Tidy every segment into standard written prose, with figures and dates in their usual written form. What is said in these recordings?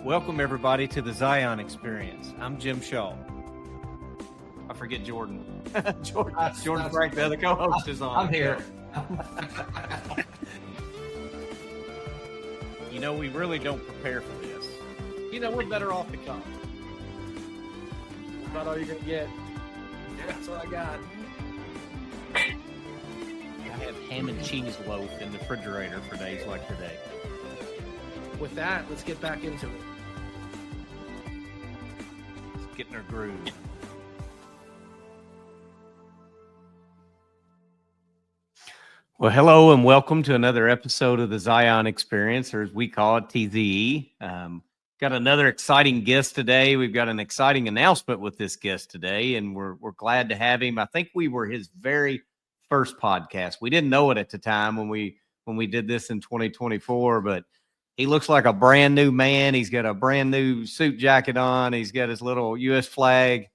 Welcome, everybody, to the Zion Experience. I'm Jim Shaw. I forget Jordan. Jordan Frank, the other co-host, is on. I'm here. You know, we really don't prepare for this. You know, we're better off to come. That's about all you're going to get. Yeah, that's what I got. I have ham and cheese loaf in the refrigerator for days like today. With that, let's get back into it. Let's get in our groove. Well, hello and welcome to another episode of the Zion Experience, or as we call it, TZE. Got another exciting guest today. We've got an exciting announcement with this guest today, and we're glad to have him. I think we were his very first podcast. We didn't know it at the time when we did this in 2024, but he looks like a brand new man. He's got a brand new suit jacket on. He's got his little U.S. flag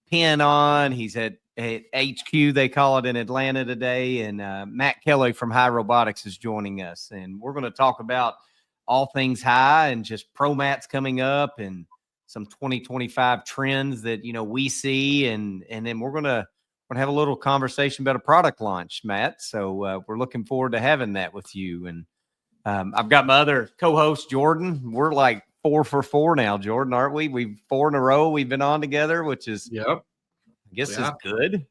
pin on. He's at HQ, they call it, in Atlanta today. And Matt Kelly from Hai Robotics is joining us. And we're going to talk about all things Hai and just pro mats coming up and some 2025 trends that, you know, we see. And then we're going to have a little conversation about a product launch, Matt. So we're looking forward to having that with you. And I've got my other co-host, Jordan. We're like 4 for 4 now, Jordan, aren't we? We've 4 in a row. We've been on together, which is, yep. I guess, is good.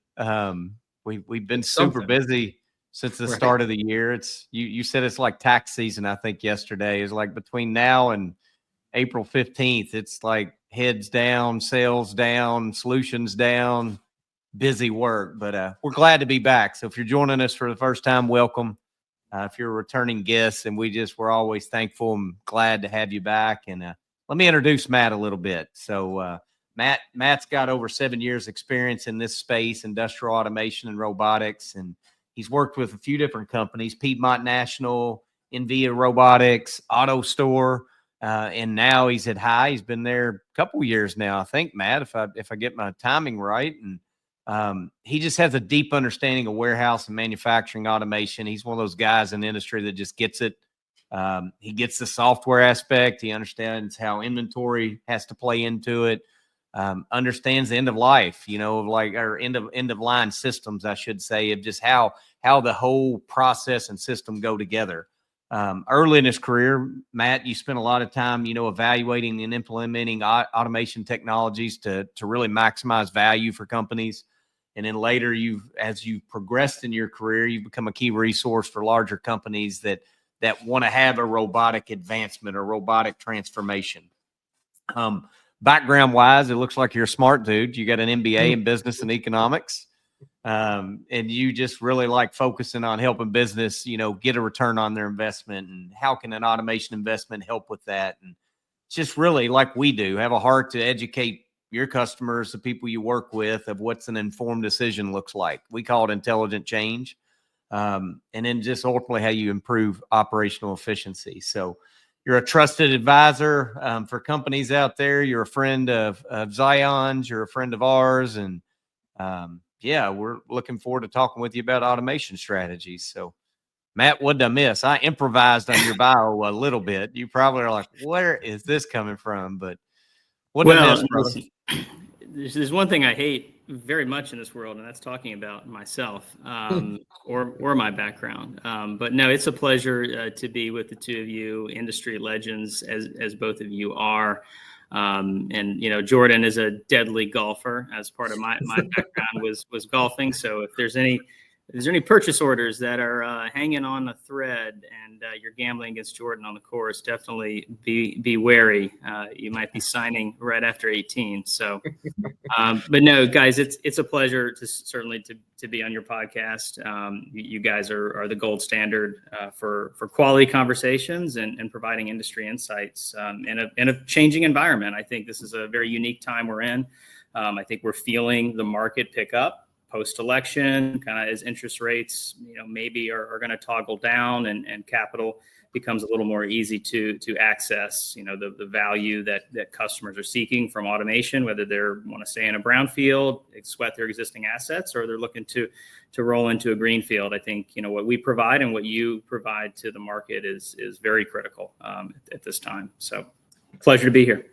We've been It's super something. busy since the start of the year. It's you said it's like tax season. I think yesterday is like between now and April 15th. It's like heads down, sales down, solutions down, busy work. But we're glad to be back. So if you're joining us for the first time, welcome. If you're a returning guest, and we're always thankful and glad to have you back. And let me introduce Matt a little bit. So Matt's got over 7 years experience in this space, industrial automation and robotics. And he's worked with a few different companies, Piedmont National, NVIDIA Robotics, Auto Store. And now he's at Hai. He's been there a couple years now, I think, Matt, if I get my timing right. And he just has a deep understanding of warehouse and manufacturing automation. He's one of those guys in the industry that just gets it. He gets the software aspect. He understands how inventory has to play into it. Understands the end of life, or end of line systems, I should say, of just how the whole process and system go together. Early in his career, Matt, you spent a lot of time, evaluating and implementing automation technologies to really maximize value for companies. And then later, as you've progressed in your career, you've become a key resource for larger companies that want to have a robotic advancement or robotic transformation. Background-wise, it looks like you're a smart dude. You got an MBA in business and economics. And you just really like focusing on helping business, get a return on their investment, and how can an automation investment help with that? And just really, like we do, have a heart to educate your customers, the people you work with, of what's an informed decision looks like. We call it intelligent change. And then just ultimately how you improve operational efficiency. So you're a trusted advisor for companies out there. You're a friend of Zion's. You're a friend of ours. And we're looking forward to talking with you about automation strategies. So, Matt, what did I miss? I improvised on your bio a little bit. You probably are like, where is this coming from? But what did I miss, brother? Listen, there's one thing I hate very much in this world, and that's talking about myself or my background. But no, it's a pleasure to be with the two of you, industry legends, as both of you are. And Jordan is a deadly golfer. As part of my background was golfing. So if there's any purchase orders that are hanging on a thread and you're gambling against Jordan on the course, definitely be wary. You might be signing right after 18. So, but no, guys, it's a pleasure to be on your podcast. You guys are the gold standard for quality conversations and providing industry insights in a changing environment. I think this is a very unique time we're in. I think we're feeling the market pick up post-election, kind of as interest rates, maybe are going to toggle down and capital becomes a little more easy to access, the value that customers are seeking from automation, whether they want to stay in a brownfield, sweat their existing assets, or they're looking to roll into a greenfield. I think, what we provide and what you provide to the market is very critical at this time. So. Pleasure to be here.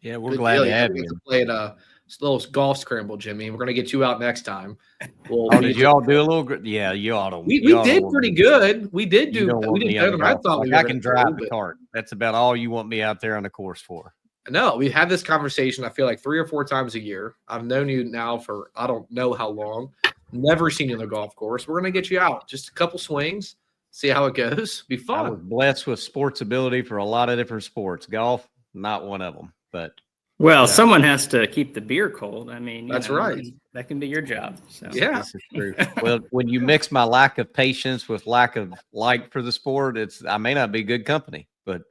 Yeah, we're Good glad deal. to Yeah, have we you. get to play at a little golf scramble, Jimmy. We're going to get you out next time. Oh, did you all do a little? Yeah, you ought to. We did pretty good. We did You don't we want did me better on than the I golf. thought we Like, were I going can to drive do. the But cart. That's about all you want me out there on the course for. no, we've had this conversation, I feel like 3 or 4 times a year. I've known you now for I don't know how long. Never seen you on the golf course. We're going to get you out. Just a couple swings, see how it goes. Be I was fun. blessed with sports ability for a lot of different sports. Golf, not one of them, but Well, Yeah. someone has to keep the beer cold. I mean, That's right. That can be your job. So. Yeah. this is true. Well, when you mix my lack of patience with lack of like for the sport, I may not be good company, but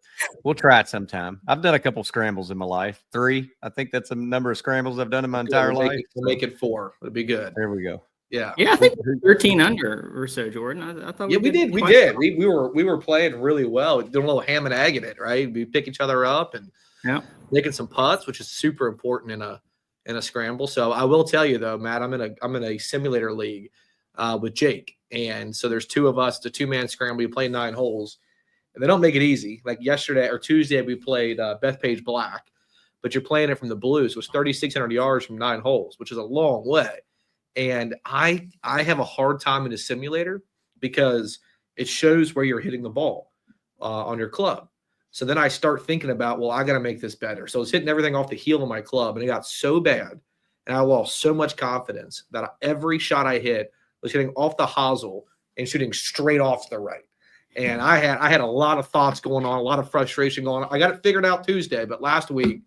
we'll try it sometime. I've done a couple scrambles in my life. 3. I think that's the number of scrambles I've done in my entire life. We'll make it 4. It'll be good. There we go. Yeah. Yeah, I think 13 under or so, Jordan. I thought Yeah, we did. We quite did. well. We were playing really well, doing a little ham and egg in it, right? We pick each other up and making some putts, which is super important in a scramble. So I will tell you though, Matt, I'm in a simulator league with Jake, and so there's 2 of us. It's a 2-man scramble. You play 9 holes, and they don't make it easy. Like yesterday or Tuesday, we played Bethpage Black, but you're playing it from the blues. So it's 3,600 yards from 9 holes, which is a long way. And I have a hard time in a simulator because it shows where you're hitting the ball on your club. So then I start thinking about, well, I got to make this better. So I was hitting everything off the heel of my club, and it got so bad, and I lost so much confidence that every shot I hit was hitting off the hosel and shooting straight off to the right. And I had a lot of thoughts going on, a lot of frustration going on. I got it figured out Tuesday, but last week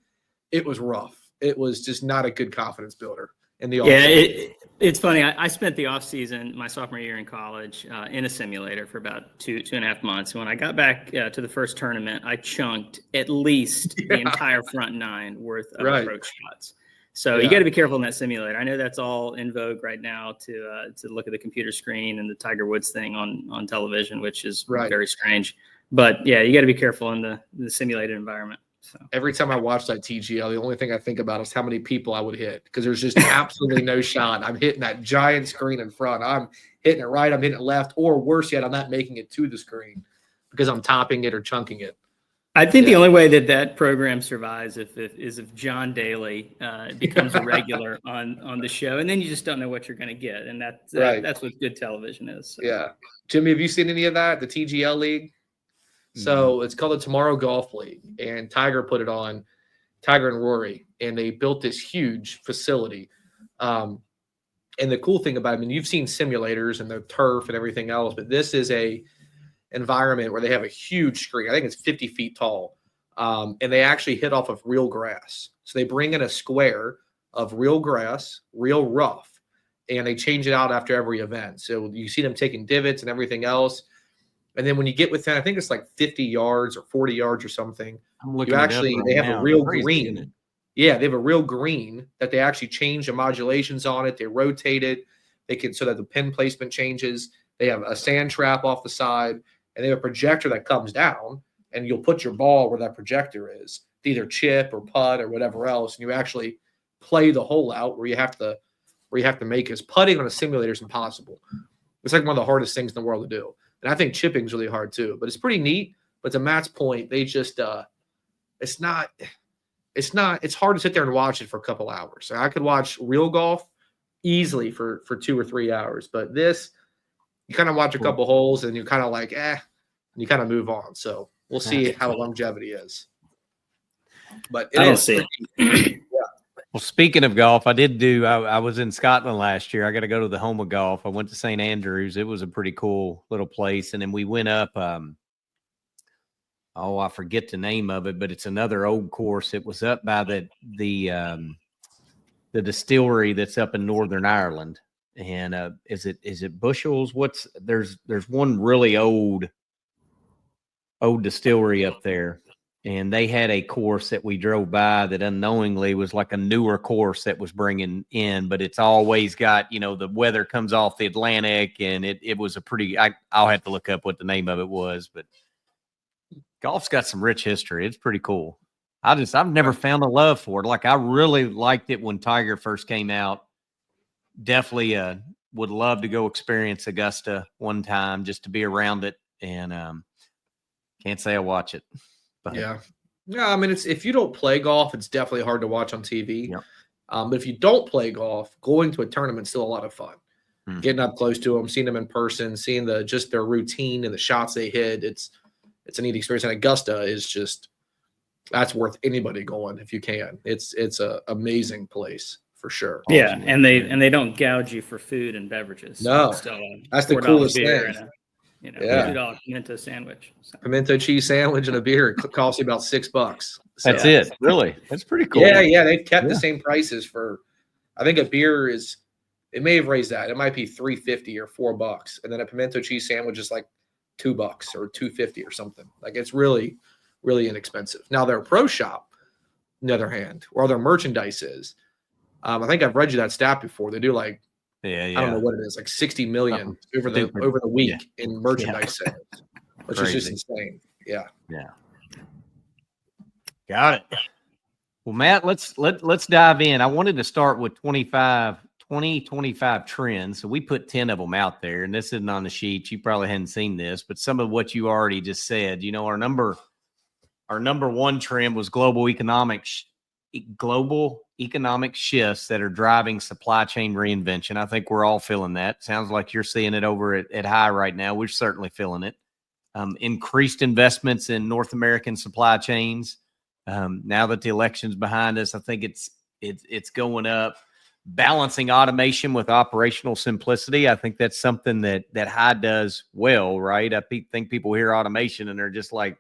it was rough. It was just not a good confidence builder in the offseason. Yeah, it's funny. I spent the off season, my sophomore year in college, in a simulator for about 2.5 months. When I got back to the first tournament, I chunked at least the entire front 9 worth of approach shots. So you got to be careful in that simulator. I know that's all in vogue right now to look at the computer screen and the Tiger Woods thing on television, which is very strange. But yeah, you got to be careful in the simulated environment. So every time I watch that TGL, the only thing I think about is how many people I would hit, because there's just absolutely no shot. I'm hitting that giant screen in front. I'm hitting it right. I'm hitting it left, or worse yet, I'm not making it to the screen because I'm topping it or chunking it. I think the only way that program survives is if John Daly becomes a regular on the show, and then you just don't know what you're going to get, and that's what good television is. So. Yeah, Jimmy, have you seen any of that? The TGL League. So it's called the Tomorrow Golf League, and Tiger put it on, Tiger and Rory, and they built this huge facility. And the cool thing about it, I mean, you've seen simulators and the turf and everything else, but this is a environment where they have a huge screen. I think it's 50 feet tall, and they actually hit off of real grass. So they bring in a square of real grass, real rough, and they change it out after every event. So you see them taking divots and everything else. And then when you get within, I think it's like 50 yards or 40 yards or something, they have a real green. Yeah, they have a real green that they actually change the modulations on it. They rotate it. They can, so that the pin placement changes. They have a sand trap off the side, and they have a projector that comes down, and you'll put your ball where that projector is, either chip or putt or whatever else, and you actually play the hole out where you have to make it. Putting on a simulator is impossible. It's like one of the hardest things in the world to do. And I think chipping is really hard too, but it's pretty neat. But to Matt's point, they just it's hard to sit there and watch it for a couple hours. So I could watch real golf easily for 2 or 3 hours, but this, you kind of watch a couple holes and you're kind of like, and you kind of move on. So we'll see how the longevity is. But I don't see it. Well, speaking of golf, I was in Scotland last year. I got to go to the home of golf. I went to St. Andrews. It was a pretty cool little place. And then we went up, I forget the name of it, but it's another old course. It was up by the distillery that's up in Northern Ireland. And is it Bushels? There's one really old distillery up there. And they had a course that we drove by that unknowingly was like a newer course that was bringing in, but it's always got, the weather comes off the Atlantic, and it was a pretty, I'll have to look up what the name of it was, but golf's got some rich history. It's pretty cool. I've never found a love for it. Like, I really liked it when Tiger first came out. Definitely would love to go experience Augusta one time just to be around it. And can't say I watch it. But yeah, Yeah, I mean, it's if you don't play golf, it's definitely hard to watch on TV. Yep. But if you don't play golf, going to a tournament's still a lot of fun. Getting up close to them, seeing them in person, seeing just their routine and the shots they hit. It's a neat experience. And Augusta is that's worth anybody going if you can. It's a amazing place for sure. Yeah, and they don't gouge you for food and beverages. No, Still that's the $4 coolest beer thing. and Yeah. $2 pimento sandwich. So. Pimento cheese sandwich and a beer costs you about $6. So, That's it. Really? That's pretty cool. Yeah. They've kept the same prices for. I think a beer is. It may have raised that. It might be $3.50 or $4, and then a pimento cheese sandwich is like $2 or $2.50 or something. Like it's really, really inexpensive. Now their pro shop, on the other hand, or their merchandise is. I think I've read you that stat before. They do like. I don't know what it is, like 60 million over the week in merchandise sales, which is just insane. Yeah. Got it. Well, Matt, let's dive in. I wanted to start with 2025 trends. So we put 10 of them out there, and this isn't on the sheet. You probably hadn't seen this, but some of what you already just said, our number one trend was global economic shifts that are driving supply chain reinvention. I think we're all feeling that. Sounds like you're seeing it over at Hai right now. We're certainly feeling it. Increased investments in North American supply chains. Now that the election's behind us, I think it's going up. Balancing automation with operational simplicity. I think that's something that Hai does well, right? I think people hear automation and they're just like,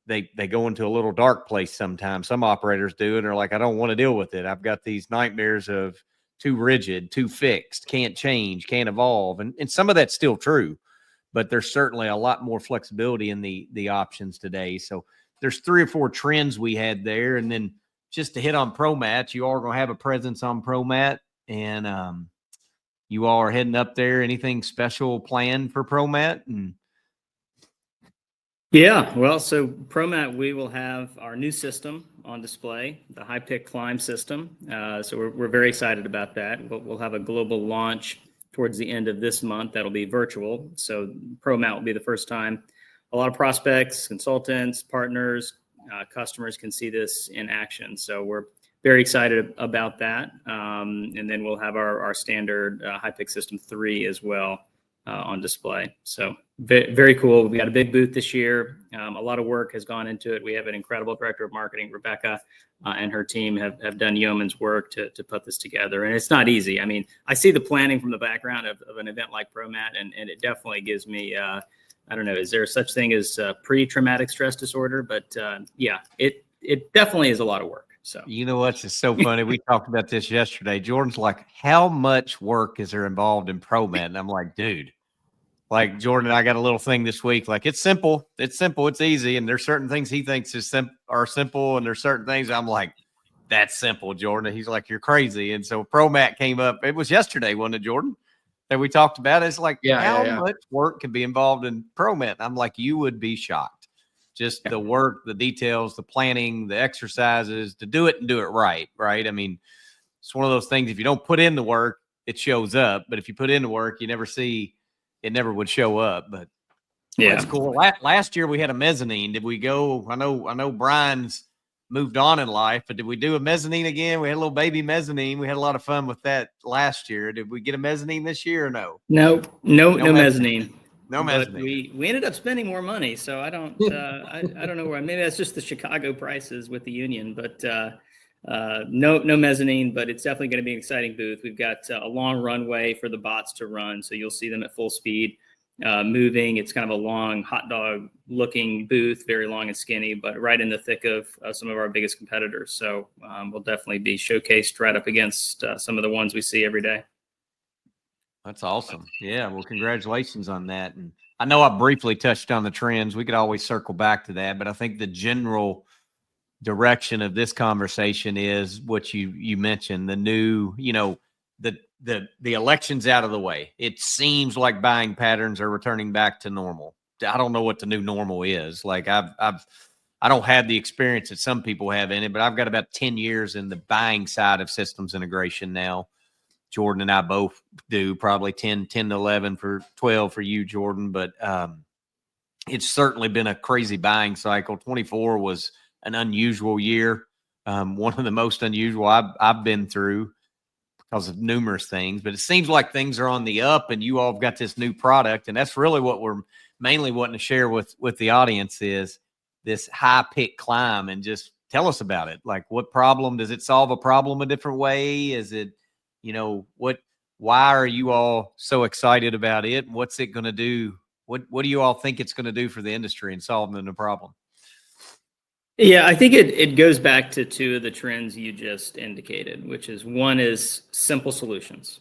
they go into a little dark place sometimes. Some operators do, and they're like, I don't want to deal with it. I've got these nightmares of too rigid, too fixed, can't change, can't evolve. And some of that's still true, but there's certainly a lot more flexibility in the options today. So there's 3 or 4 trends we had there. And then just to hit on ProMat, you are going to have a presence on ProMat, and you all are heading up there. Anything special planned for ProMat? Yeah, well, so ProMat, we will have our new system on display, the HaiPick Climb system. So we're very excited about that. We'll have a global launch towards the end of this month. That'll be virtual. So ProMat will be the first time a lot of prospects, consultants, partners, customers can see this in action. So we're very excited about that. And then we'll have our standard HaiPick System 3 as well on display. So very cool. We got a big booth this year. A lot of work has gone into it. We have an incredible director of marketing, Rebecca, and her team have done yeoman's work to put this together. And it's not easy. I mean, I see the planning from the background of an event like ProMat, and it definitely gives me I don't know, is there such thing as pre-traumatic stress disorder? But yeah, it definitely is a lot of work. So you know what's just so funny? We talked about this yesterday. Jordan's like, how much work is there involved in ProMat? And I'm like, dude, like Jordan and I got a little thing this week. Like, it's simple. It's easy. And there's certain things he thinks are simple. And there's certain things I'm like, that's simple, Jordan. And he's like, you're crazy. And so ProMat came up. It was yesterday, wasn't it, Jordan? That we talked about. It's like, how much work can be involved in ProMat? I'm like, you would be shocked. Just the work, the details, the planning, the exercises, to do it and do it right. I mean, it's one of those things, if you don't put in the work, it shows up. But if you put in the work, you never see, it never would show up. But yeah, that's cool. Last year we had a mezzanine. Did we go? I know Brian's moved on in life, but did we do a mezzanine again? We had a little baby mezzanine. We had a lot of fun with that last year. Did we get a mezzanine this year or no? No mezzanine. No mezzanine. We ended up spending more money, so I don't I don't know where. Maybe that's just the Chicago prices with the union, but no mezzanine. But it's definitely going to be an exciting booth. We've got a long runway for the bots to run, so you'll see them at full speed. Moving. It's kind of a long hot dog looking booth, very long and skinny, but right in the thick of some of our biggest competitors. So we'll definitely be showcased right up against some of the ones we see every day. That's awesome. Yeah. Well, congratulations on that. And I know I briefly touched on the trends. We could always circle back to that, but I think the general direction of this conversation is what you mentioned, the new, the election's out of the way. It seems like buying patterns are returning back to normal. I don't know what the new normal is. Like I don't have the experience that some people have in it, but I've got about 10 years in the buying side of systems integration now. Jordan and I both do, probably 10 to 11 for 12 for you, Jordan. But it's certainly been a crazy buying cycle. 24 was an unusual year, one of the most unusual I've been through because of numerous things. But it seems like things are on the up, and you all have got this new product, and that's really what we're mainly wanting to share with the audience is this HaiPick Climb, and just tell us about it. Like, what problem does it solve? A problem a different way? Is it, why are you all so excited about it? What's it going to do? What do you all think it's going to do for the industry in solving the problem? Yeah, I think it goes back to two of the trends you just indicated, which is one is simple solutions,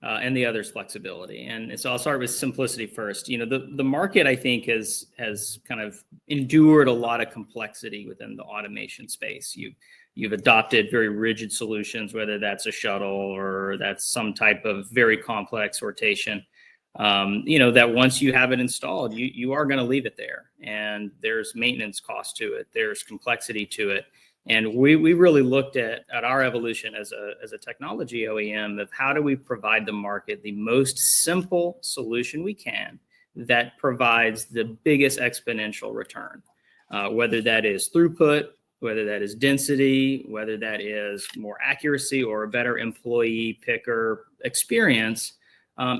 and the other is flexibility. And so I'll start with simplicity first. The market, I think, has kind of endured a lot of complexity within the automation space. You've adopted very rigid solutions, whether that's a shuttle or that's some type of very complex sortation. That once you have it installed, you are going to leave it there, and there's maintenance cost to it. There's complexity to it. And we really looked at our evolution as a technology OEM of how do we provide the market the most simple solution we can that provides the biggest exponential return, whether that is throughput, whether that is density, whether that is more accuracy or a better employee picker experience.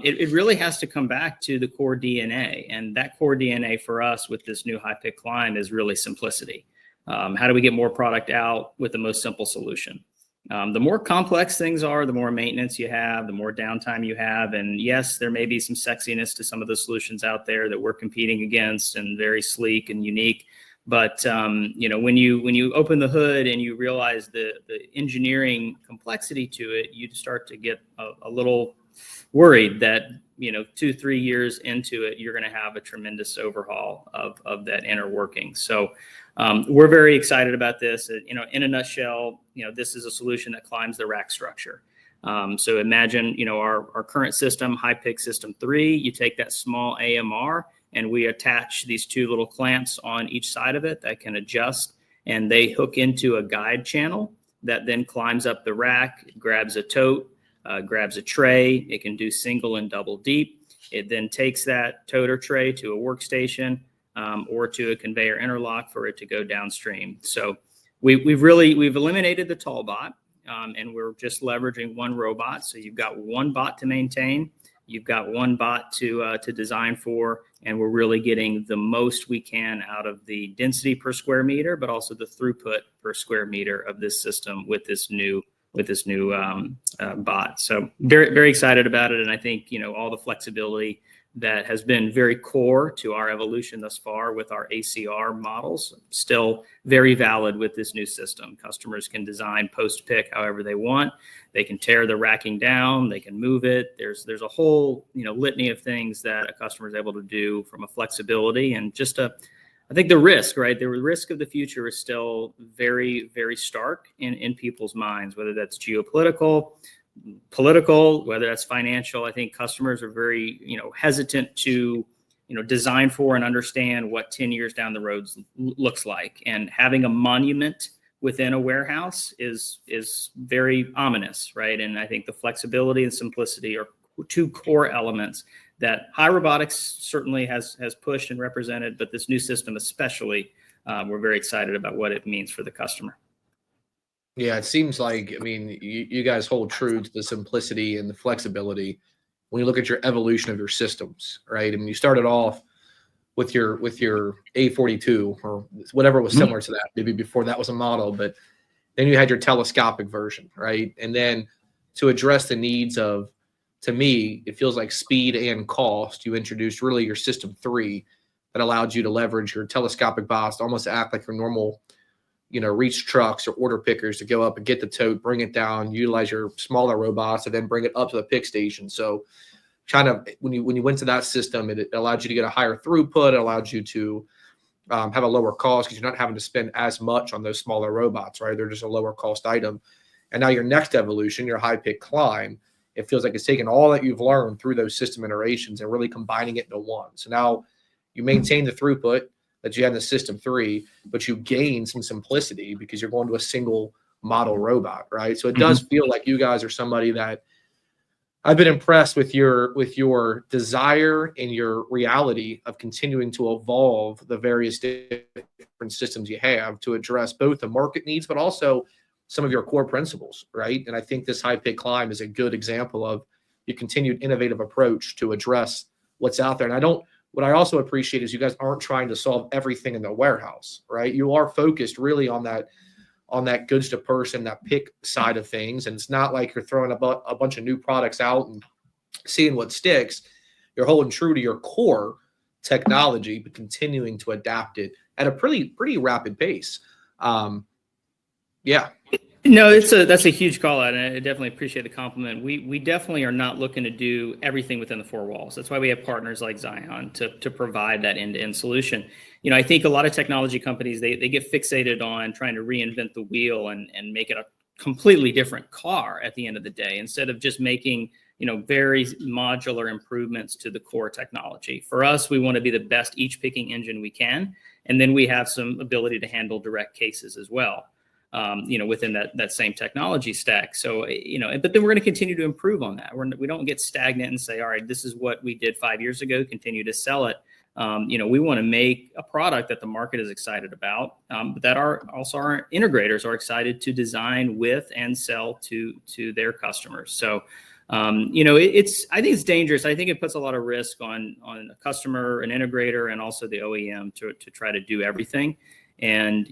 It really has to come back to the core DNA, and that core DNA for us with this new HaiPick Climb is really simplicity. How do we get more product out with the most simple solution? The more complex things are, the more maintenance you have, the more downtime you have. And yes, there may be some sexiness to some of the solutions out there that we're competing against and very sleek and unique. But when you open the hood and you realize the engineering complexity to it, you start to get a little worried that 2-3 years into it, you're going to have a tremendous overhaul of that inner working. So we're very excited about this. In a nutshell, this is a solution that climbs the rack structure. So imagine, our current system, HaiPick System 3, you take that small AMR and we attach these two little clamps on each side of it that can adjust, and they hook into a guide channel that then climbs up the rack, grabs a tote, grabs a tray. It can do single and double deep. It then takes that tote or tray to a workstation or to a conveyor interlock for it to go downstream. So we've eliminated the tall bot, and we're just leveraging one robot. So you've got one bot to maintain, you've got one bot to design for, and we're really getting the most we can out of the density per square meter, but also the throughput per square meter of this system with this new bot. So very, very excited about it. And I think, all the flexibility that has been very core to our evolution thus far with our ACR models, still very valid with this new system. Customers can design post-pick however they want. They can tear the racking down, they can move it. There's a whole, litany of things that a customer is able to do from a flexibility and just I think the risk, right? The risk of the future is still very, very stark in people's minds, whether that's geopolitical, political, whether that's financial. I think customers are very, hesitant to, design for and understand what 10 years down the road looks like. And having a monument within a warehouse is very ominous, right? And I think the flexibility and simplicity are two core elements that Hai Robotics certainly has pushed and represented, but this new system especially, we're very excited about what it means for the customer. Yeah, it seems like, you guys hold true to the simplicity and the flexibility when you look at your evolution of your systems, right? You started off with your A42 or whatever was similar to that, maybe before that was a model, but then you had your telescopic version, right? And then to address the needs of, to me, it feels like speed and cost, you introduced really your System 3 that allowed you to leverage your telescopic bots to almost act like your normal, reach trucks or order pickers to go up and get the tote, bring it down, utilize your smaller robots, and then bring it up to the pick station. So kind of when you went to that system, it allowed you to get a higher throughput. It allowed you to have a lower cost because you're not having to spend as much on those smaller robots, right? They're just a lower cost item. And now your next evolution, your HaiPick Climb, it feels like it's taking all that you've learned through those system iterations and really combining it into one. So now you maintain the throughput that you had in the System 3, but you gain some simplicity because you're going to a single model robot, right? So it does feel like you guys are somebody that I've been impressed with your desire and your reality of continuing to evolve the various different systems you have to address both the market needs, but also some of your core principles, right? And I think this HaiPick Climb is a good example of your continued innovative approach to address what's out there. And what I also appreciate is you guys aren't trying to solve everything in the warehouse, right? You are focused really on that goods to person, that pick side of things. And it's not like you're throwing a bunch of new products out and seeing what sticks. You're holding true to your core technology, but continuing to adapt it at a pretty rapid pace. Yeah. No, that's a huge call out, and I definitely appreciate the compliment. We definitely are not looking to do everything within the four walls. That's why we have partners like Zion to provide that end-to-end solution. I think a lot of technology companies they get fixated on trying to reinvent the wheel and make it a completely different car at the end of the day, instead of just making very modular improvements to the core technology. For us, we want to be the best each picking engine we can, and then we have some ability to handle direct cases as well. Within that same technology stack. So, but then we're going to continue to improve on that. We don't get stagnant and say, all right, this is what we did 5 years ago, continue to sell it. We want to make a product that the market is excited about, but that our integrators are excited to design with and sell to their customers. So, I think it's dangerous. I think it puts a lot of risk on a customer, an integrator, and also the OEM to try to do everything. And,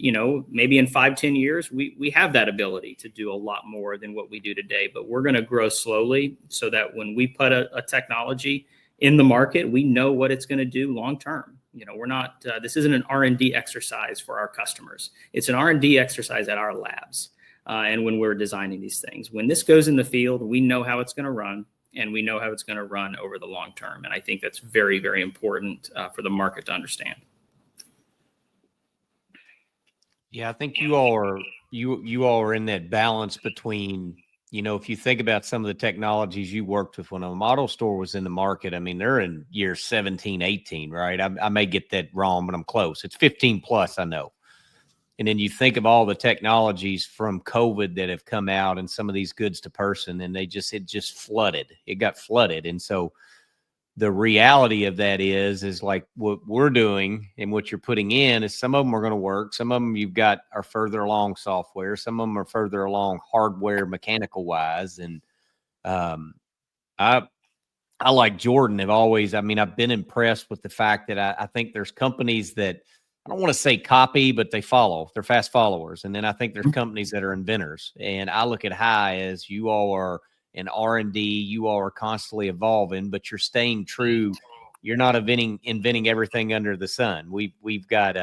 maybe in 5-10 years, we have that ability to do a lot more than what we do today, but we're going to grow slowly so that when we put a technology in the market, we know what it's going to do long term. We're not, this isn't an R&D exercise for our customers. It's an R&D exercise at our labs. And when we're designing these things, when this goes in the field, we know how it's going to run, and we know how it's going to run over the long term. And I think that's very, very important for the market to understand. Yeah, I think you all are in that balance between, if you think about some of the technologies you worked with when a model store was in the market, I mean, they're in year 17, 18, right? I may get that wrong, but I'm close. It's 15 plus, I know. And then you think of all the technologies from COVID that have come out and some of these goods to person, and it just flooded. It got flooded. And so the reality of that is like what we're doing and what you're putting in is some of them are going to work. Some of them are further along software. Some of them are further along hardware, mechanical wise. And I like Jordan I've been impressed with the fact that I think there's companies that I don't want to say copy, but they follow. They're fast followers. And then I think there's companies that are inventors. And I look at Hai as you all are in R&D, you all are constantly evolving, but you're staying true. You're not inventing everything under the sun. We've got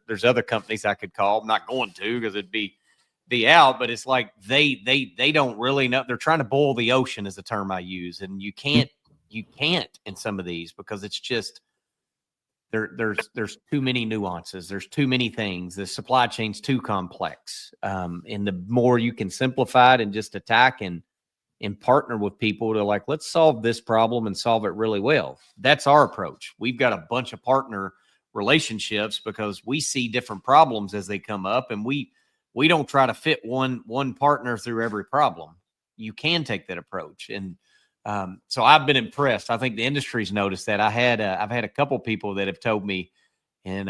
there's other companies I could call. I'm not going to because it'd be out, but it's like they don't really know. They're trying to boil the ocean is the term I use, and you can't in some of these because it's just there's too many nuances. There's too many things. The supply chain's too complex, and the more you can simplify it and just attack and partner with people to like, let's solve this problem and solve it really well. That's our approach. We've got a bunch of partner relationships because we see different problems as they come up, and we don't try to fit one partner through every problem. You can take that approach. And so I've been impressed. I think the industry's noticed that. I've had a couple people that have told me, and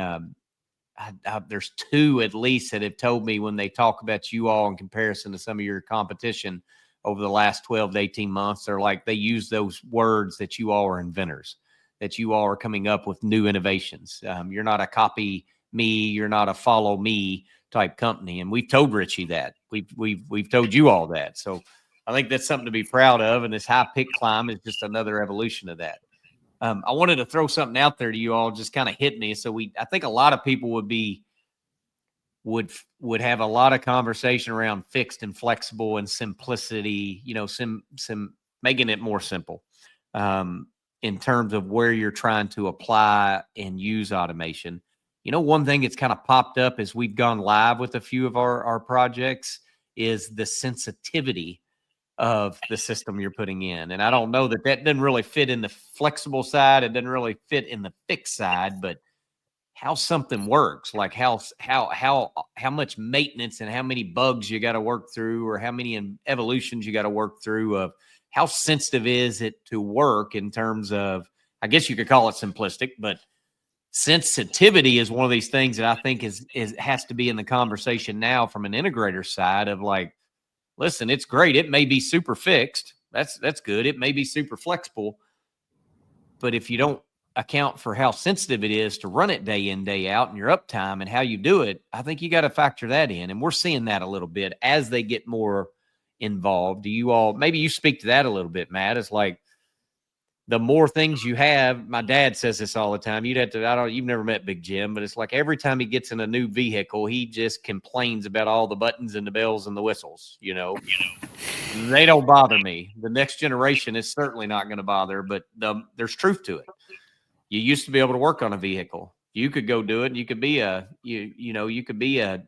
there's two at least that have told me when they talk about you all in comparison to some of your competition over the last 12 to 18 months, they're like, they use those words that you all are inventors, that you all are coming up with new innovations. You're not a copy me, you're not a follow me type company. And we've told Richie that. We've told you all that. So I think that's something to be proud of. And this HaiPick Climb is just another evolution of that. I wanted to throw something out there to you all, just kind of hit me. So I think a lot of people would have a lot of conversation around fixed and flexible and simplicity, making it more simple in terms of where you're trying to apply and use automation. One thing that's kind of popped up as we've gone live with a few of our projects is the sensitivity of the system you're putting in. And I don't know that doesn't really fit in the flexible side. It doesn't really fit in the fixed side, but how something works, like how much maintenance and how many bugs you got to work through, or how many evolutions you got to work through of how sensitive is it to work in terms of, I guess you could call it simplistic, but sensitivity is one of these things that I think is has to be in the conversation now from an integrator side of like, listen, it's great. It may be super fixed. That's good. It may be super flexible. But if you don't account for how sensitive it is to run it day in, day out and your uptime and how you do it, I think you got to factor that in. And we're seeing that a little bit as they get more involved. Do you all, maybe you speak to that a little bit, Matt? It's like the more things you have, my dad says this all the time. You'd have to, you've never met Big Jim, but it's like every time he gets in a new vehicle, he just complains about all the buttons and the bells and the whistles, They don't bother me. The next generation is certainly not going to bother, but there's truth to it. You used to be able to work on a vehicle. You could go do it. And you could be you could be a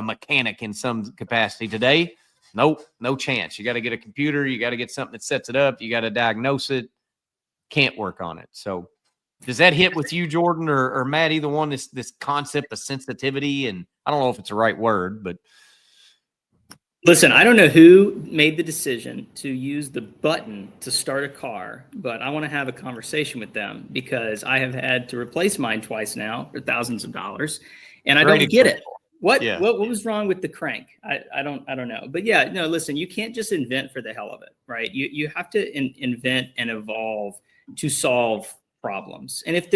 mechanic in some capacity. Today, nope, no chance. You got to get a computer. You got to get something that sets it up. You got to diagnose it. Can't work on it. So does that hit with you, Jordan, or Matt, either one, this concept of sensitivity? And I don't know if it's the right word, but listen, I don't know who made the decision to use the button to start a car, but I want to have a conversation with them because I have had to replace mine twice now for thousands of dollars, and I don't get it. What was wrong with the crank? I don't know. But yeah, no, listen, you can't just invent for the hell of it, right? You have to invent and evolve to solve problems. And if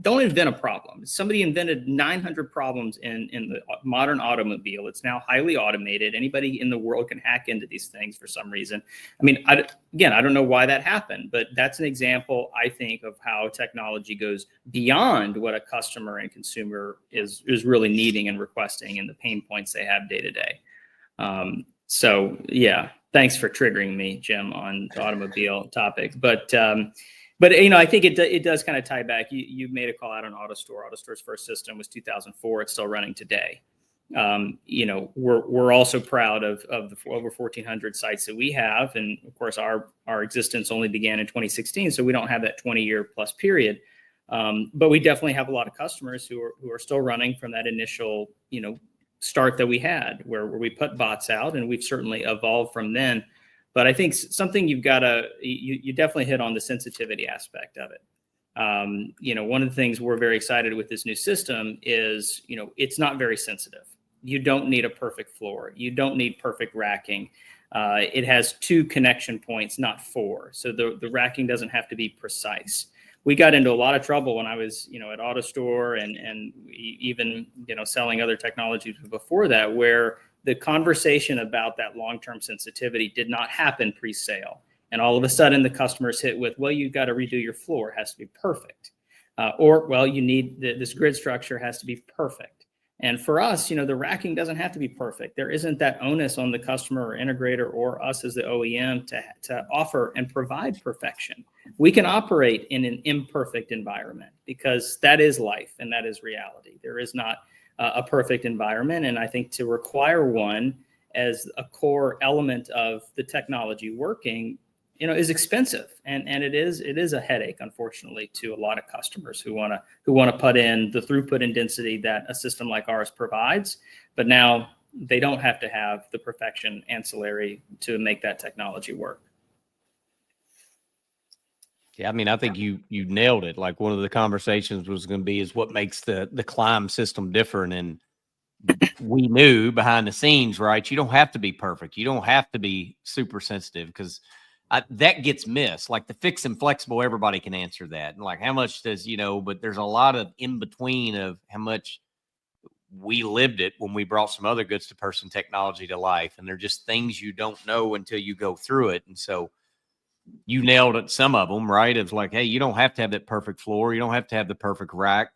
don't invent a problem. Somebody invented 900 problems in the modern automobile. It's now highly automated. Anybody in the world can hack into these things for some reason. I mean, I don't know why that happened, but that's an example, I think, of how technology goes beyond what a customer and consumer is really needing and requesting and the pain points they have day to day. So yeah, thanks for triggering me, Jim, on the automobile topic. But I think it does kind of tie back. You made a call out on AutoStore. AutoStore's first system was 2004. It's still running today. We're also proud of the over 1,400 sites that we have, and of course our existence only began in 2016, so we don't have that 20-year plus period. But we definitely have a lot of customers who are still running from that initial start that we had, where we put bots out, and we've certainly evolved from then. But I think something you definitely hit on the sensitivity aspect of it. One of the things we're very excited with this new system is, it's not very sensitive. You don't need a perfect floor. You don't need perfect racking. It has 2 connection points, not 4. So the racking doesn't have to be precise. We got into a lot of trouble when I was, at AutoStore and even, selling other technologies before that, where the conversation about that long-term sensitivity did not happen pre-sale. And all of a sudden the customer's hit with, well, you've got to redo your floor. It has to be perfect. Or, well, you need this grid structure has to be perfect. And for us, the racking doesn't have to be perfect. There isn't that onus on the customer or integrator or us as the OEM to offer and provide perfection. We can operate in an imperfect environment because that is life and that is reality. There is not a perfect environment. And I think to require one as a core element of the technology working, is expensive. And it is a headache, unfortunately, to a lot of customers who want to put in the throughput and density that a system like ours provides. But now they don't have to have the perfection ancillary to make that technology work. Yeah, I mean, I think you nailed it. Like one of the conversations was going to be is what makes the Climb system different. And we knew behind the scenes, right? You don't have to be perfect. You don't have to be super sensitive because that gets missed. Like the fix and flexible, everybody can answer that. And like how much does, but there's a lot of in between of how much we lived it when we brought some other goods to person technology to life. And they're just things you don't know until you go through it. And so you nailed it. Some of them, right? It's like, hey, you don't have to have that perfect floor. You don't have to have the perfect rack.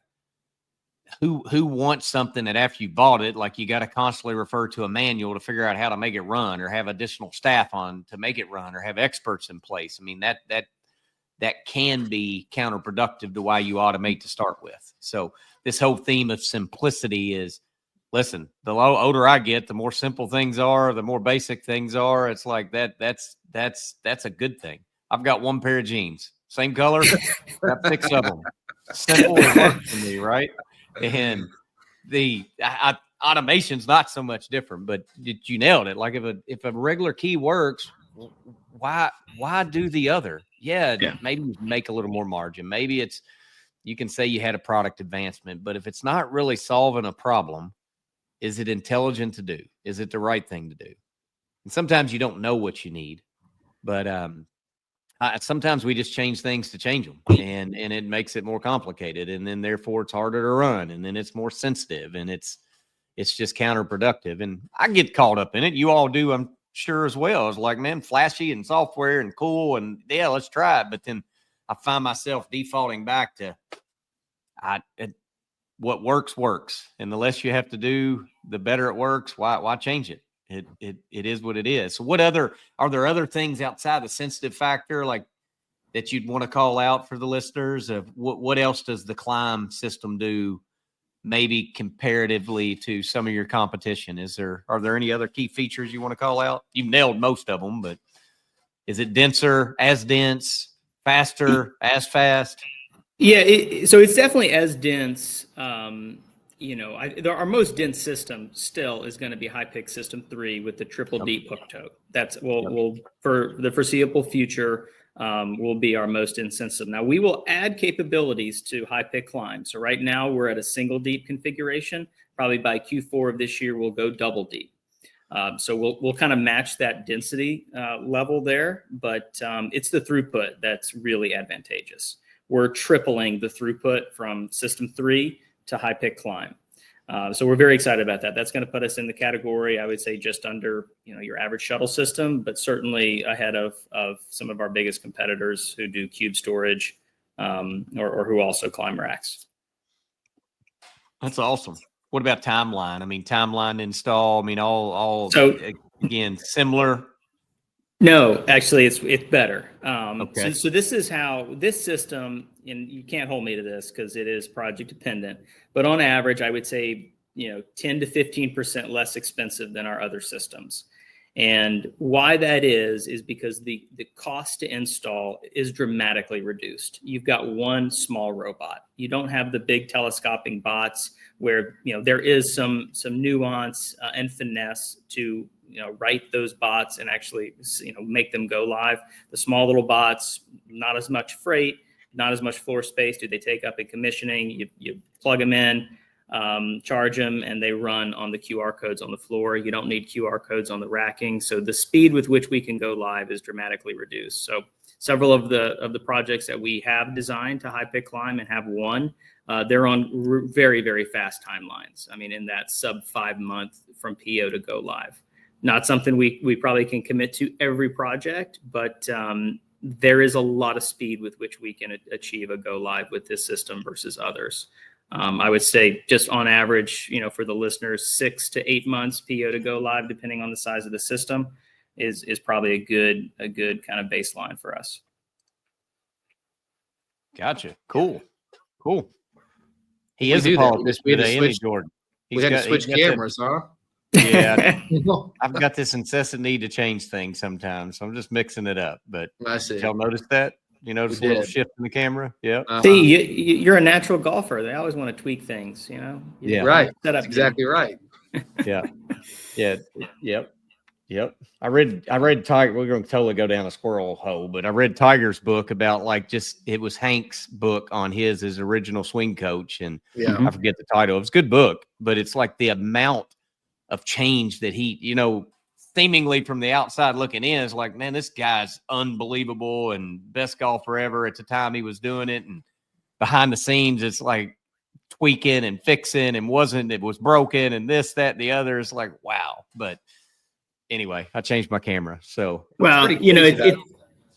Who wants something that after you bought it, like you got to constantly refer to a manual to figure out how to make it run or have additional staff on to make it run or have experts in place? I mean, that can be counterproductive to why you automate to start with. So this whole theme of simplicity is, listen, the older I get, the more simple things are, the more basic things are. It's like that's a good thing. I've got 1 pair of jeans, same color, got 6 of them. Simple as works for me, right? And the automation's not so much different, but you nailed it. Like if a regular key works, why do the other? Yeah, Yeah. maybe you make a little more margin. Maybe it's, you can say you had a product advancement, but if it's not really solving a problem, is it intelligent to do? Is it the right thing to do? And sometimes you don't know what you need, but sometimes we just change things to change them, and it makes it more complicated, and then therefore it's harder to run, and then it's more sensitive, and it's just counterproductive. And I get caught up in it. You all do, I'm sure, as well. It's like, man, flashy and software and cool, and yeah, let's try it. But then I find myself defaulting back to what works, and the less you have to do, the better it works. Why change it? It is what it is. So are there other things outside the sensitive factor, like, that you'd want to call out for the listeners of what else does the Climb system do, maybe comparatively to some of your competition? Are there any other key features you want to call out? You've nailed most of them, but is it denser, as dense, faster, as fast? Yeah, so it's definitely as dense. Our most dense system still is going to be HaiPick System 3 with the triple deep hook toe. That's will for the foreseeable future will be our most dense system. Now we will add capabilities to HaiPick Climb. So right now we're at a single deep configuration. Probably by Q4 of this year we'll go double deep. So we'll kind of match that density level there, but it's the throughput that's really advantageous. We're tripling the throughput from System 3 to HaiPick Climb. So we're very excited about that. That's going to put us in the category, I would say, just under your average shuttle system, but certainly ahead of some of our biggest competitors who do cube storage or who also climb racks. That's awesome. What about timeline? I mean, timeline to install. I mean, all So, again, similar. No, actually, it's better. Okay. So this is how this system, and you can't hold me to this because it is project dependent, but on average, I would say 10 to 15% less expensive than our other systems. And why that is because the cost to install is dramatically reduced. You've got one small robot. You don't have the big telescoping bots where there is some nuance and finesse to write those bots and actually make them go live. The small little bots, not as much freight, not as much floor space do they take up in commissioning. You plug them in, charge them, and they run on the QR codes on the floor. You don't need QR codes on the racking. So the speed with which we can go live is dramatically reduced. So several of the projects that we have designed to HaiPick Climb and have won, they're on very, very fast timelines. I mean, in that sub 5 month from PO to go live. Not something we probably can commit to every project, but there is a lot of speed with which we can achieve a go live with this system versus others. I would say just on average, for the listeners, 6 to 8 months PO to go live, depending on the size of the system, is probably a good kind of baseline for us. Gotcha. Cool. He We is do a that. politician We had to today, switch- isn't he, Jordan? We had to switch cameras, huh? Yeah, I've got this incessant need to change things sometimes, so I'm just mixing it up. But I see. did y'all notice that? You notice a little shift in the camera? Yeah. See, you're a natural golfer. They always want to tweak things, Yeah. Right. Set up That's exactly right. Yeah. Yep. I read Tiger. We're going to totally go down a squirrel hole, but I read Tiger's book about it was Hank's book on his original swing coach, and I forget the title. It was a good book, but it's like the amount of change that he, seemingly from the outside looking in, is like, man, this guy's unbelievable and best golfer ever at the time he was doing it. And behind the scenes, it's like tweaking and fixing and it was broken and this, that, and the other. It's like, wow. But anyway, I changed my camera. So, well,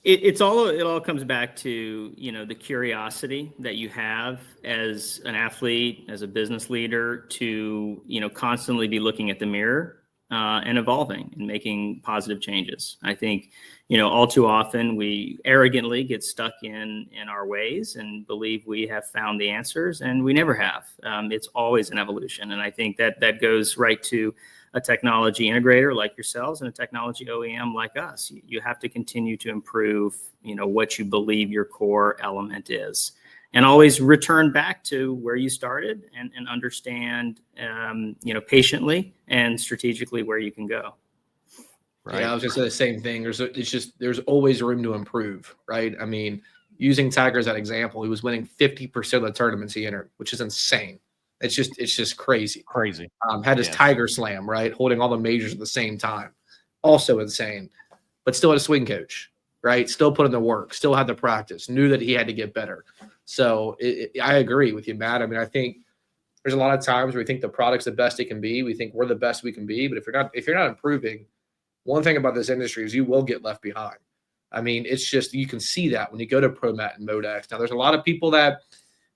it all comes back to, the curiosity that you have as an athlete, as a business leader to, constantly be looking at the mirror and evolving and making positive changes. I think, all too often we arrogantly get stuck in our ways and believe we have found the answers, and we never have. It's always an evolution. And I think that goes right to a technology integrator like yourselves and a technology OEM like us. You have to continue to improve, what you believe your core element is, and always return back to where you started and understand, patiently and strategically where you can go. right? Yeah, I was just say the same thing. There's always room to improve, right? I mean, using Tiger as that example, he was winning 50% of the tournaments he entered, which is insane. It's just crazy. Crazy. Had his Tiger Slam, right? Holding all the majors at the same time. Also insane. But still had a swing coach, right? Still put in the work, still had the practice, knew that he had to get better. So I agree with you, Matt. I mean, I think there's a lot of times where we think the product's the best it can be. We think we're the best we can be. But if you're not improving, one thing about this industry is you will get left behind. I mean, it's just, you can see that when you go to ProMat and Modex. Now, there's a lot of people that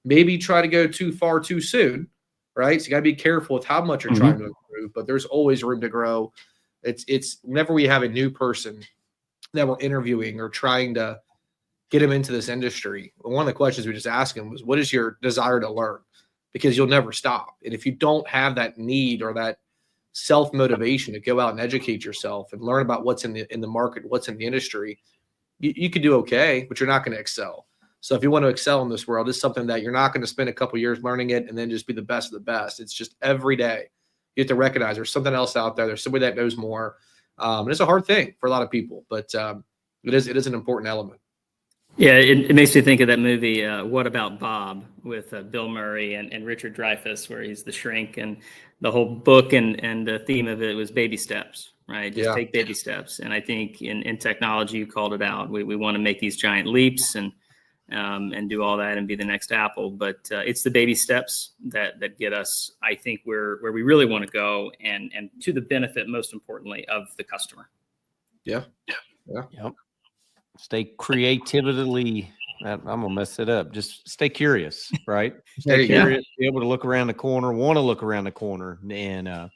maybe try to go too far too soon, right? So you got to be careful with how much you're trying to improve, but there's always room to grow. It's whenever we have a new person that we're interviewing or trying to get them into this industry, one of the questions we just asked them was, what is your desire to learn? Because you'll never stop. And if you don't have that need or that self-motivation to go out and educate yourself and learn about what's in the market, what's in the industry, you could do okay, but you're not going to excel. So if you want to excel in this world, it's something that you're not going to spend a couple years learning it and then just be the best of the best. It's just every day you have to recognize there's something else out there. There's somebody that knows more. And it's a hard thing for a lot of people, but it is an important element. Yeah, it makes me think of that movie, What About Bob, with Bill Murray and Richard Dreyfuss, where he's the shrink, and the whole book and the theme of it was baby steps, right? Just take baby steps. And I think in technology, you called it out. We want to make these giant leaps and do all that and be the next Apple, but it's the baby steps that get us, I think, where we really want to go, and to the benefit, most importantly, of the customer. Yeah. Yep. Stay creatively. I'm gonna mess it up. Just stay curious, right? Stay curious. Be able to look around the corner. Want to look around the corner, and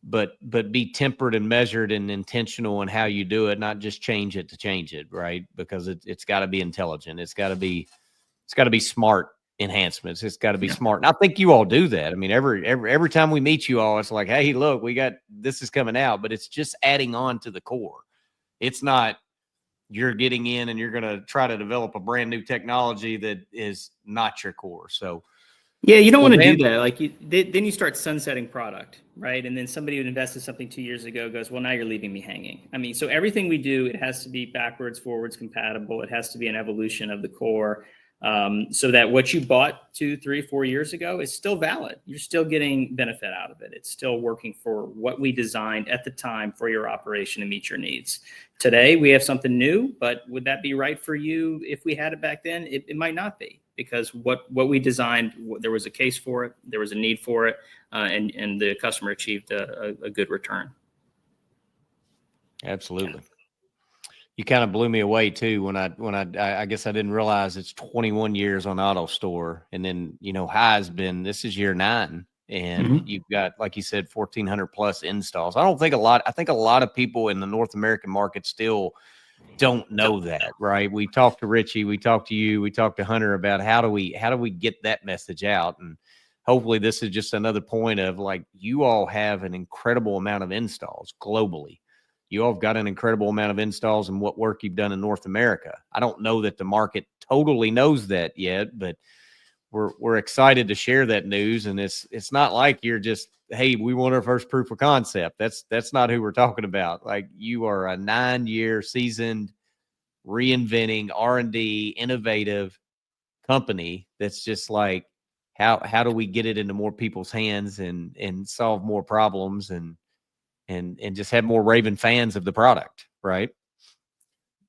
but be tempered and measured and intentional in how you do it. Not just change it to change it, right? Because it's got to be intelligent. It's got to be smart enhancements. It's got to be smart. And I think you all do that. I mean, every time we meet you all, it's like, hey, look, we got this is coming out, but it's just adding on to the core. It's not. You're getting in and you're going to try to develop a brand new technology that is not your core. So, yeah, you don't want to do that. Like then you start sunsetting product, right? And then somebody who invested something 2 years ago goes, well, now you're leaving me hanging. I mean, so everything we do, it has to be backwards, forwards compatible. It has to be an evolution of the core, so that what you bought 2, 3, 4 years ago is still valid. You're still getting benefit out of it. It's still working for what we designed at the time for your operation to meet your needs. Today, we have something new, but would that be right for you if we had it back then? It might not be, because what we designed, there was a case for it, there was a need for it, and the customer achieved a good return. Absolutely. You kind of blew me away too when I guess I didn't realize it's 21 years on AutoStore, and then Hai's been, this is year 9, and you've got, like you said, 1,400 plus installs. I think a lot of people in the North American market still don't know that, right? We talked to Richie, we talked to you, we talked to Hunter about how do we get that message out, and hopefully this is just another point of, like, you all have an incredible amount of installs globally. You all have got an incredible amount of installs and what work you've done in North America. I don't know that the market totally knows that yet, but we're excited to share that news. And it's not like you're just, hey, we want our first proof of concept. That's not who we're talking about. Like, you are a 9-year seasoned, reinventing, R&D, innovative company that's just like, how do we get it into more people's hands and solve more problems and just have more raving fans of the product, right?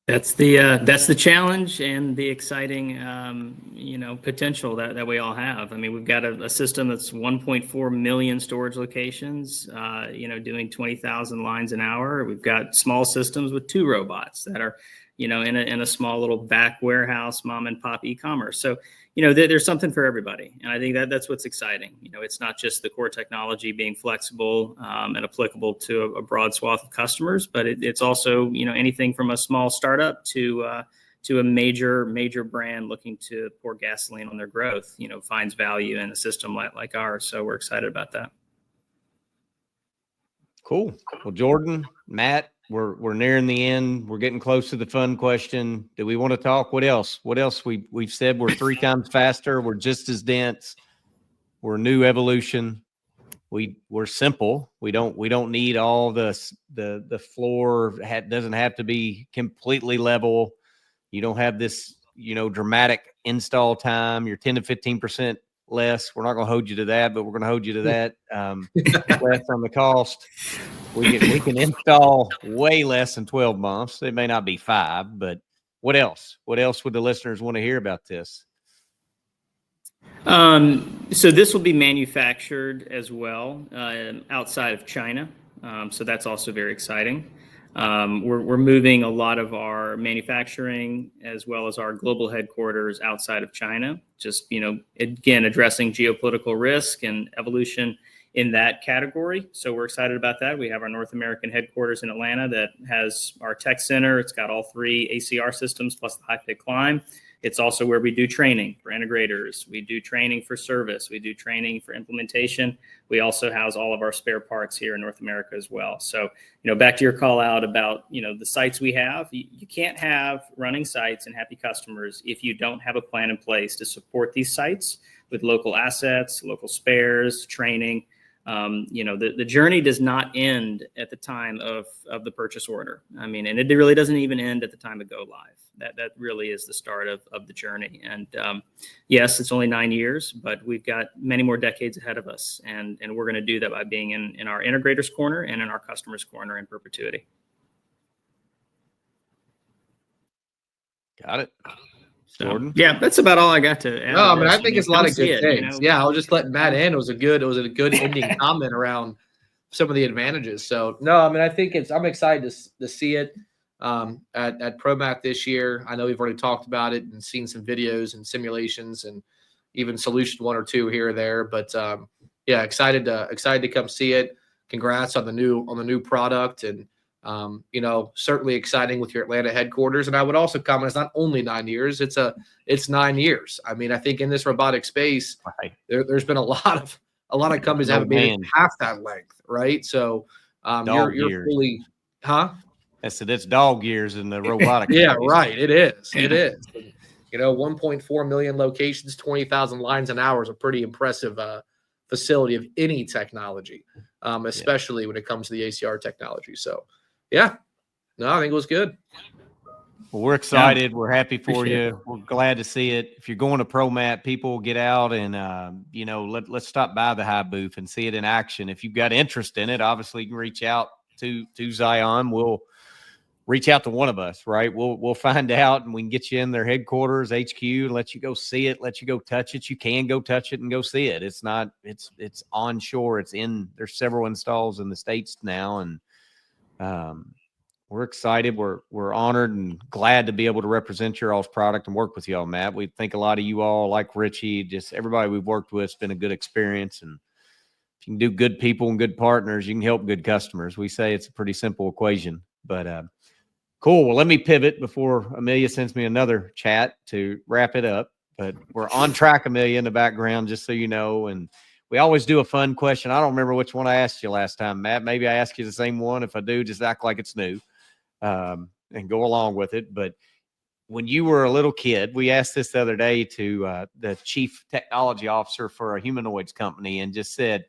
That's the challenge and the exciting, potential that we all have. I mean, we've got a system that's 1.4 million storage locations, doing 20,000 lines an hour. We've got small systems with 2 robots that are, in a small little back warehouse, mom and pop e-commerce. So, there's something for everybody. And I think that's what's exciting. It's not just the core technology being flexible and applicable to a broad swath of customers, but it's also, anything from a small startup to a major brand looking to pour gasoline on their growth, finds value in a system like ours. So we're excited about that. Cool. Well, Jordan, Matt, we're nearing the end. We're getting close to the fun question. Do we want to talk? What else? We've said we're 3 times faster. We're just as dense. We're a new evolution. we're simple. We don't need all the floor doesn't have to be completely level. You don't have this, dramatic install time. You're 10 to 15% less. We're not going to hold you to that, but we're going to hold you to that. Less on the cost. We can install way less than 12 months. It may not be 5, but what else? What else would the listeners want to hear about this? So this will be manufactured as well outside of China. So that's also very exciting. We're moving a lot of our manufacturing as well as our global headquarters outside of China. Just, again, addressing geopolitical risk and evolution in that category. So we're excited about that. We have our North American headquarters in Atlanta that has our tech center. It's got all 3 ACR systems plus the HaiPick Climb. It's also where we do training for integrators. We do training for service. We do training for implementation. We also house all of our spare parts here in North America as well. So, back to your call out about, the sites we have, you can't have running sites and happy customers if you don't have a plan in place to support these sites with local assets, local spares, training. The journey does not end at the time of the purchase order. And it really doesn't even end at the time of go live. That really is the start of the journey. And yes, it's only 9 years, but we've got many more decades ahead of us. And we're going to do that by being in our integrators corner and in our customers corner in perpetuity. Got it. So, Jordan? yeah, that's about all I got to add. No, I think it's a lot of good things. You know? Yeah, I'll just let Matt in. It was a good ending comment around some of the advantages. So no, I think I'm excited to see it at ProMat this year. I know we've already talked about it and seen some videos and simulations and even solution 1 or 2 here or there. But yeah, excited to come see it. Congrats on the new product, and certainly exciting with your Atlanta headquarters. And I would also comment, it's not only 9 years, it's 9 years. I think in this robotic space, Right. there's been a lot of companies that haven't made it half that length, right? So you're fully, huh? I said it's dog years in the robotic Yeah, space. right. It is. 1.4 million locations, 20,000 lines an hour is a pretty impressive facility of any technology, especially when it comes to the ACR technology. So, yeah, no, I think it was good. Well, we're excited. Yeah. We're happy for Appreciate you. We're glad to see it. If you're going to ProMat, people get out and, let's stop by the Hai booth and see it in action. If you've got interest in it, obviously you can reach out to Zion. We'll reach out to one of us, right? We'll find out and we can get you in their headquarters, HQ, and let you go see it, let you go touch it. You can go touch it and go see it. It's onshore. There's several installs in the States now. And, we're excited. We're honored and glad to be able to represent your all's product and work with y'all, Matt. We think a lot of you all, like Richie, just everybody we've worked with, it's been a good experience. And if you can do good people and good partners, you can help good customers. We say it's a pretty simple equation, but cool. Well, let me pivot before Amelia sends me another chat to wrap it up. But we're on track, Amelia, in the background, just so you know. And we always do a fun question. I don't remember which one I asked you last time, Matt. Maybe I asked you the same one. If I do, just act like it's new. And go along with it. But when you were a little kid, we asked this the other day to the chief technology officer for a humanoids company and just said,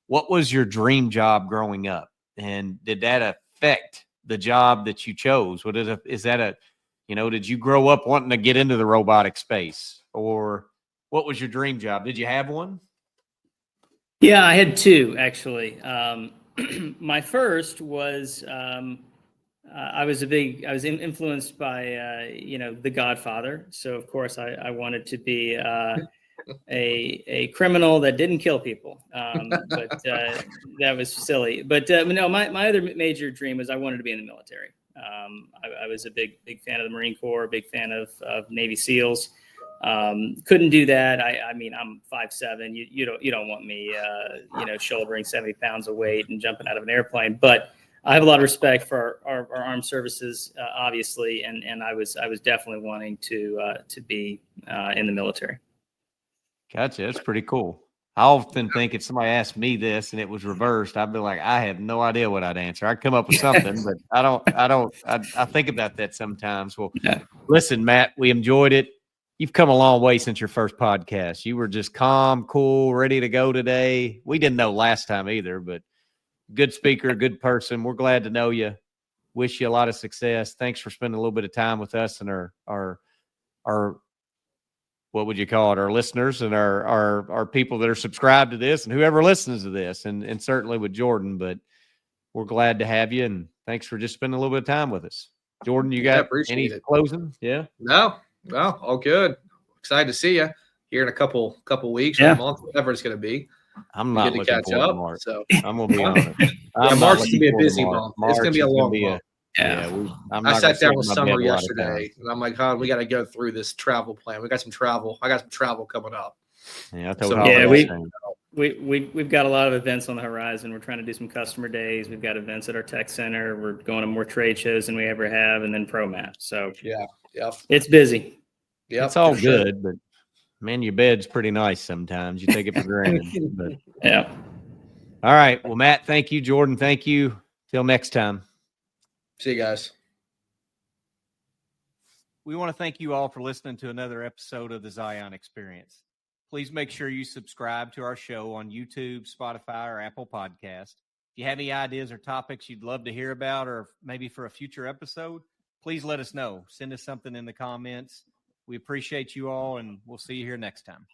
what was your dream job growing up? And did that affect the job that you chose? Did you grow up wanting to get into the robotic space, or what was your dream job? Did you have one? Yeah, I had 2 actually. My first was, I was influenced by, The Godfather. So of course I wanted to be a criminal that didn't kill people. But that was silly. But no, my other major dream was I wanted to be in the military. I was a big fan of the Marine Corps, big fan of Navy SEALs. Couldn't do that. I'm 5'7". You don't want me, shouldering 70 pounds of weight and jumping out of an airplane. But I have a lot of respect for our armed services, obviously, and I was definitely wanting to be in the military. Gotcha. That's pretty cool. I often think if somebody asked me this and it was reversed, I'd be like, I have no idea what I'd answer. I'd come up with something, but I think about that sometimes. Well, Yeah. Listen, Matt, we enjoyed it. you've come a long way since your first podcast. You were just calm, cool, ready to go today. We didn't know last time either, but good speaker, good person. We're glad to know you. Wish you a lot of success. Thanks for spending a little bit of time with us and our what would you call it? Our listeners and our people that are subscribed to this and whoever listens to this, and certainly with Jordan. But we're glad to have you, and thanks for just spending a little bit of time with us. Jordan, you got any closing? Yeah. No, all good. Excited to see you here in a couple weeks or a month, whatever it's going to be. I'm not looking forward to March. So I'm gonna be honest. March is gonna be a busy month. It's gonna be a long month. I sat down with Summer yesterday, and I'm like, "Huh, we got to go through this travel plan. We got some travel. I got some travel coming up." Yeah, I told we've got a lot of events on the horizon. We're trying to do some customer days. We've got events at our tech center. We're going to more trade shows than we ever have, and then ProMap. So it's busy. Yeah, it's all good, but man, your bed's pretty nice sometimes. You take it for granted. But yeah. All right. Well, Matt, thank you. Jordan, thank you. Till next time. See you guys. We want to thank you all for listening to another episode of the Zion Experience. Please make sure you subscribe to our show on YouTube, Spotify, or Apple Podcast. If you have any ideas or topics you'd love to hear about, or maybe for a future episode, please let us know. Send us something in the comments. We appreciate you all, and we'll see you here next time.